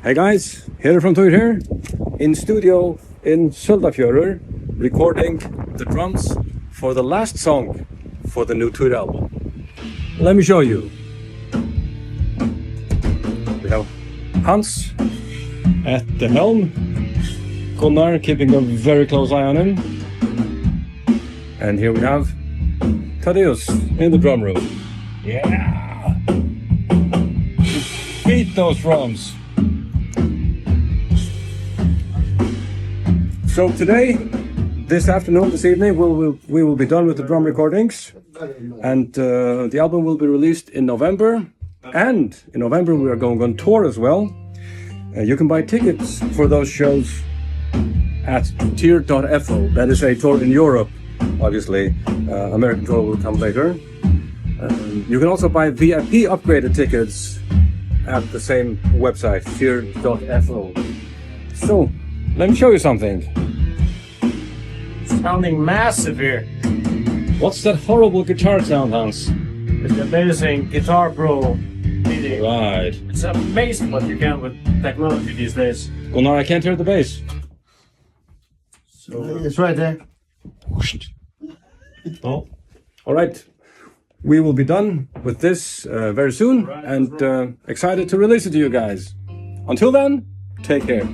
Hey guys, here from Tuir here, in studio in Søldarfjörður, recording the drums for the last song for the new Tuir album. Let me show you. We have Hans at the helm, Gunnar keeping a very close eye on him, and here we have Thaddeus in the drum room. Yeah! Beat those drums! So today, this afternoon, this evening, we will be done with the drum recordings, and the album will be released in November. And in November we are going on tour as well. You can buy tickets for those shows at Tyr.fo. That is a tour in Europe, obviously. American tour will come later. You can also buy VIP upgraded tickets at the same website, Tyr.fo. So, let me show you something. Sounding massive here. What's that horrible guitar sound, Hans? It's amazing Guitar Pro MIDI. Right. It's amazing what you can with technology these days. Gunnar, I can't hear the bass. So, It's right there. oh, All right. We will be done with this very soon and excited to release it to you guys. Until then, take care.